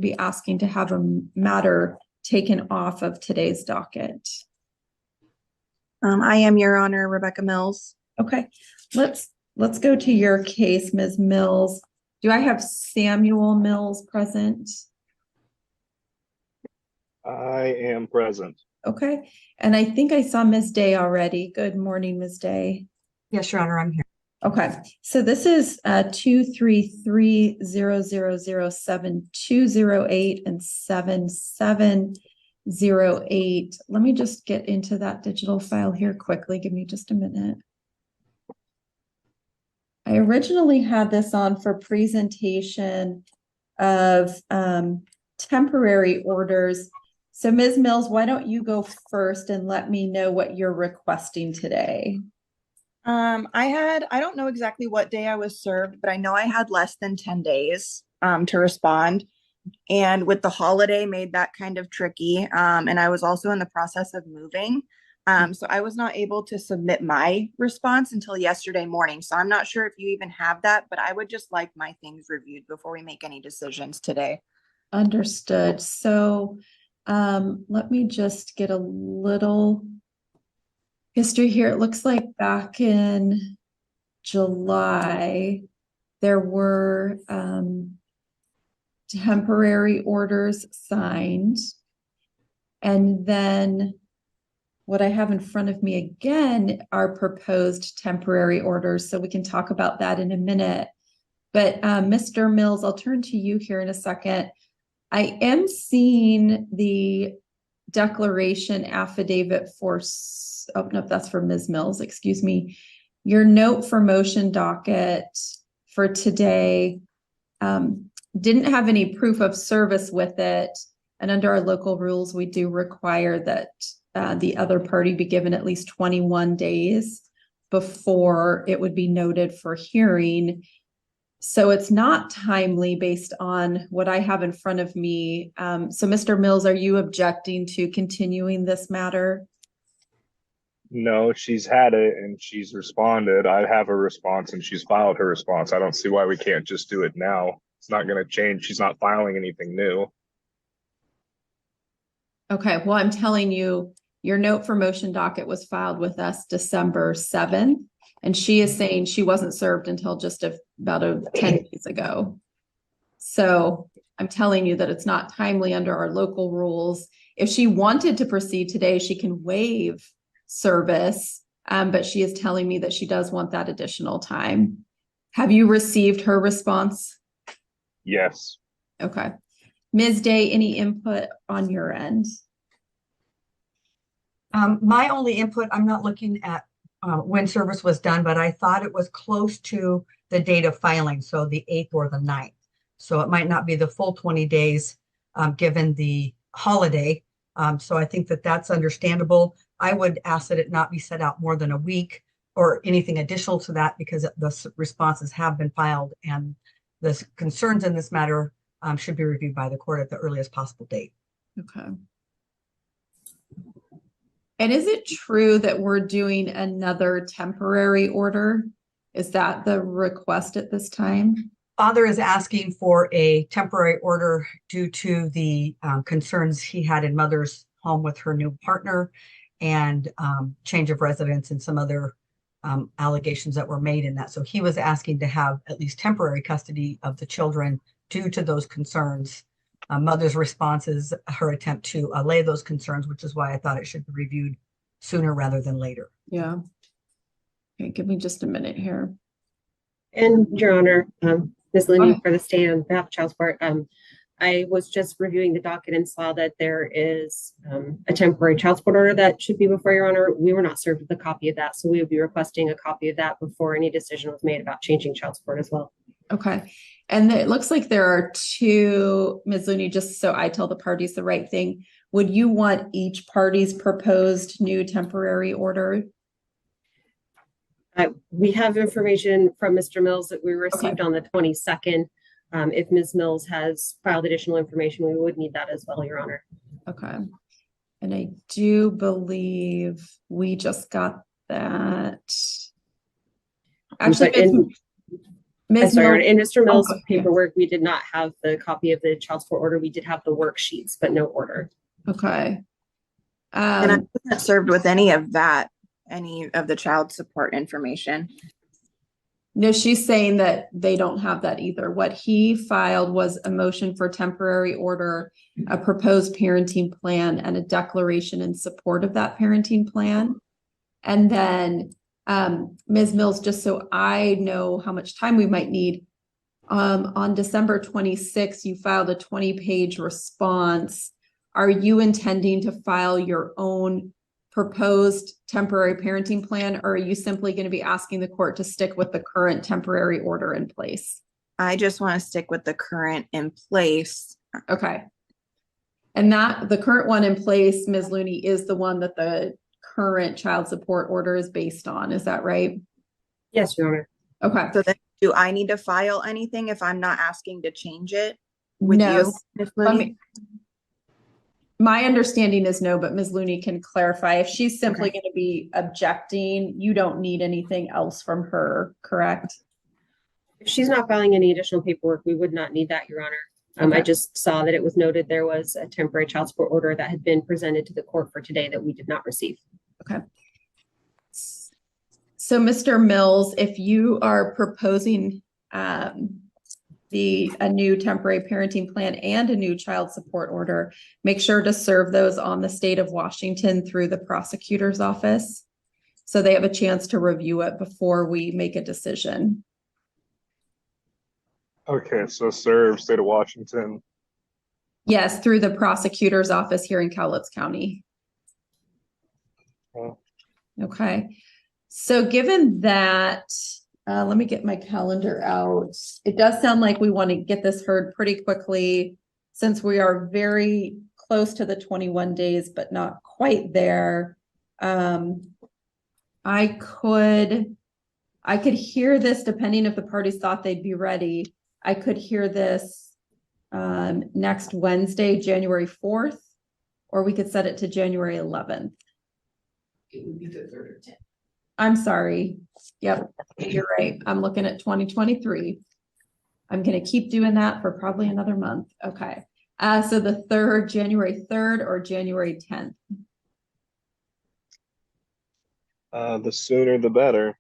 to be asking to have a matter taken off of today's docket? I am, Your Honor, Rebecca Mills. Okay, let's go to your case, Ms. Mills. Do I have Samuel Mills present? I am present. Okay, and I think I saw Ms. Day already. Good morning, Ms. Day. Yes, Your Honor, I'm here. Okay, so this is 233-0007208 and 7708. Let me just get into that digital file here quickly. Give me just a minute. I originally had this on for presentation of temporary orders. So Ms. Mills, why don't you go first and let me know what you're requesting today? I don't know exactly what day I was served, but I know I had less than 10 days to respond. And with the holiday made that kind of tricky. And I was also in the process of moving. So I was not able to submit my response until yesterday morning. So I'm not sure if you even have that, but I would just like my things reviewed before we make any decisions today. Understood. So let me just get a little history here. It looks like back in July, there were temporary orders signed. And then what I have in front of me again are proposed temporary orders. So we can talk about that in a minute. But Mr. Mills, I'll turn to you here in a second. I am seeing the declaration affidavit for, oh no, that's for Ms. Mills, excuse me. Your note for motion docket for today didn't have any proof of service with it. And under our local rules, we do require that the other party be given at least 21 days before it would be noted for hearing. So it's not timely based on what I have in front of me. So Mr. Mills, are you objecting to continuing this matter? No, she's had it and she's responded. I have a response and she's filed her response. I don't see why we can't just do it now. It's not going to change. She's not filing anything new. Okay, well, I'm telling you, your note for motion docket was filed with us December 7th. And she is saying she wasn't served until just about 10 days ago. So I'm telling you that it's not timely under our local rules. If she wanted to proceed today, she can waive service, but she is telling me that she does want that additional time. Have you received her response? Yes. Okay. Ms. Day, any input on your end? My only input, I'm not looking at when service was done, but I thought it was close to the date of filing, so the 8th or the 9th. So it might not be the full 20 days given the holiday. So I think that that's understandable. I would ask that it not be set out more than a week or anything additional to that because the responses have been filed and the concerns in this matter should be reviewed by the court at the earliest possible date. Okay. And is it true that we're doing another temporary order? Is that the request at this time? Father is asking for a temporary order due to the concerns he had in mother's home with her new partner and change of residence and some other allegations that were made in that. So he was asking to have at least temporary custody of the children due to those concerns. Mother's response is her attempt to allay those concerns, which is why I thought it should be reviewed sooner rather than later. Yeah. Okay, give me just a minute here. And Your Honor, Ms. Lindy for the stand on behalf of child support. I was just reviewing the docket and saw that there is a temporary child support order that should be before Your Honor. We were not served with a copy of that, so we would be requesting a copy of that before any decision was made about changing child support as well. Okay. And it looks like there are two, Ms. Looney, just so I tell the parties the right thing, would you want each party's proposed new temporary order? We have information from Mr. Mills that we received on the 22nd. If Ms. Mills has filed additional information, we would need that as well, Your Honor. Okay. And I do believe we just got that. Actually, I'm Ms. sorry, Your Mills, Honor. In Mr. Mills' okay. paperwork, we did not have the copy of the child support order. We did have the worksheets, but no order. Okay. And I wasn't served with any of the child support information. No, she's saying that they don't have that either. What he filed was a motion for temporary order, a proposed parenting plan, and a declaration in support of that parenting plan. And then, Ms. Mills, just so I know how much time we might need, on December 26th, you filed a 20-page response. Are you intending to file your own proposed temporary parenting plan, or are you simply going to be asking the court to stick with the current temporary order in place? I just want to stick with the current in place. Okay. And that the current one in place, Ms. Looney, is the one that the current child support order is based on. Is that right? Yes, Your Honor. Okay. So then do I need to file anything if I'm not asking to change it with No, you, Ms. Looney? my understanding is no, but Ms. Looney can clarify. If she's simply Okay. going to be objecting, you don't need anything else from her, correct? If she's not filing any additional paperwork, we would not need that, Your Honor. I Okay. just saw that it was noted there was a temporary child support order that had been presented to the court for today that we did not receive. Okay. So, Mr. Mills, if you are proposing a new temporary parenting plan and a new child support order, make sure to serve those on the state of Washington through the prosecutor's office, so they have a chance to review it before we make a decision. Okay, so serve state of Washington. Yes, through the prosecutor's office here in Cowlitz County. Oh. Okay. So given that, let me get my calendar out. It does sound like we want to get this heard pretty quickly, since we are very close to the 21 days, but not quite there. I could hear this, depending if the parties thought they'd be ready. I could hear this next Wednesday, January 4th, or we could set it to January 11th. It would be the 3rd or 10th. I'm sorry. Yep, you're right. I'm looking at 2023. I'm going to keep doing that for probably another month. Okay. So the 3rd, January 3rd or January 10th? The sooner the better.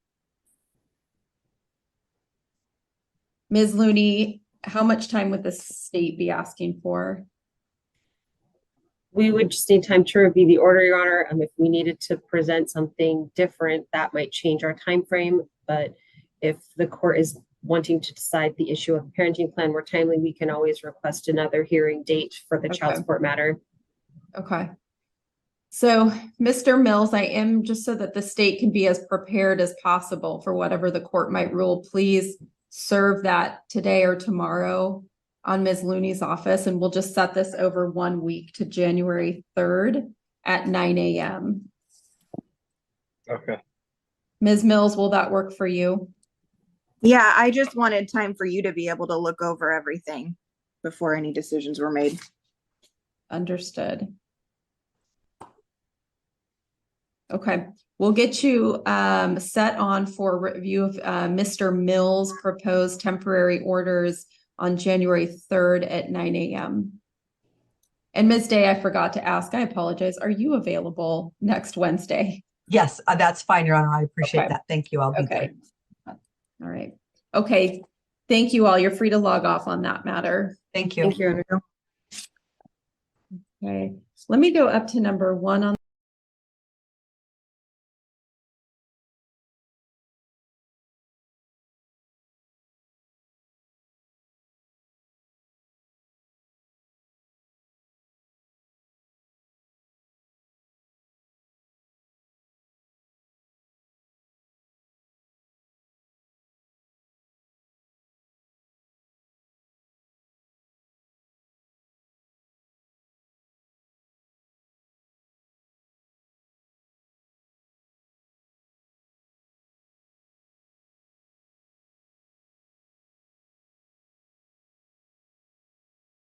Ms. Looney, how much time would the state be asking for? We would just need time to review the order, Your Honor. If we needed to present something different, that might change our time frame. But if the court is wanting to decide the issue of the parenting plan more timely, we can always request another hearing date for the child support matter. Okay. So, Mr. Mills, I am, just so that the state can be as prepared as possible for whatever the court might rule, please serve that today or tomorrow on Ms. Looney's office, and we'll just set this over 1 week to January 3rd at 9 a.m. Okay. Ms. Mills, will that work for you? Yeah, I just wanted time for you to be able to look over everything before any decisions were made. Understood. Okay, we'll get you set on for review of Mr. Mills' proposed temporary orders on January 3rd at 9 a.m. And Ms. Day, I forgot to ask, I apologize. Are you available next Wednesday? Yes, that's fine, Your Honor. I appreciate Okay. that. Thank you. I'll be Okay. there. All right. Okay. Thank you all. You're free to log off on that matter. Thank you. Thank you, Your Honor. Okay. Let me go up to number 1 on